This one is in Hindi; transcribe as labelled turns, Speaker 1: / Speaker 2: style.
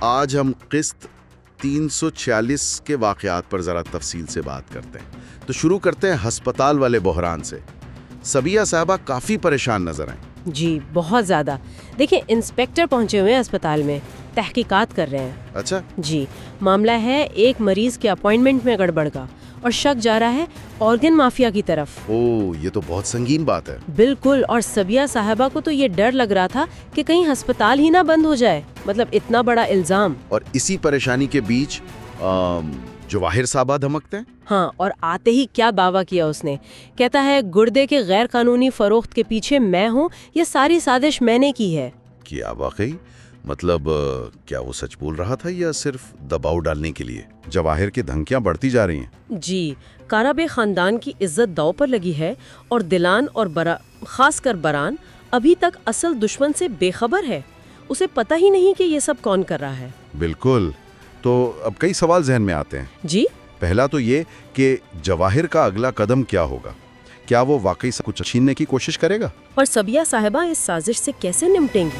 Speaker 1: आज हम किस्त 346 के वाक़यात पर ज़रा तफसील से बात करते हैं। तो शुरू करते हैं हस्पताल वाले बहरान से। सबिया साहबा काफ़ी परेशान नजर आए।
Speaker 2: जी बहुत ज़्यादा। देखिए, इंस्पेक्टर पहुंचे हुए हैं अस्पताल में, तहकीकात कर रहे हैं।
Speaker 1: अच्छा,
Speaker 2: जी, मामला है एक मरीज के अपॉइंटमेंट में गड़बड़ का, और शक जा रहा है ऑर्गन माफिया की तरफ।
Speaker 1: ओह, ये तो बहुत संगीन बात है।
Speaker 2: बिल्कुल, और सबिया साहबा को तो ये डर लग रहा था कि कहीं अस्पताल ही ना बंद हो जाए, मतलब इतना बड़ा इल्जाम।
Speaker 1: और इसी परेशानी के बीच जवाहिर साहबा धमकते हैं।
Speaker 2: हाँ, और आते ही क्या दावा किया उसने। कहता है गुर्दे के गैर कानूनी फरोख्त के पीछे मैं हूँ, ये सारी साजिश मैंने की है।
Speaker 1: क्या वाकई? मतलब क्या वो सच बोल रहा था या सिर्फ दबाव डालने के लिए? जवाहिर की धमकियां बढ़ती जा रही हैं।
Speaker 2: जी, काराबे खानदान की इज्जत दांव पर लगी है, और दिलान और खासकर बरान अभी तक असल दुश्मन से बेखबर है। उसे पता ही नहीं कि ये सब कौन कर रहा है।
Speaker 1: बिल्कुल। तो अब कई सवाल जहन में आते हैं।
Speaker 2: जी,
Speaker 1: पहला तो ये कि जवाहिर का अगला कदम क्या होगा? क्या वो वाकई से कुछ छीनने की कोशिश करेगा?
Speaker 2: और सबिया साहिबा इस साजिश से कैसे निपटेंगी?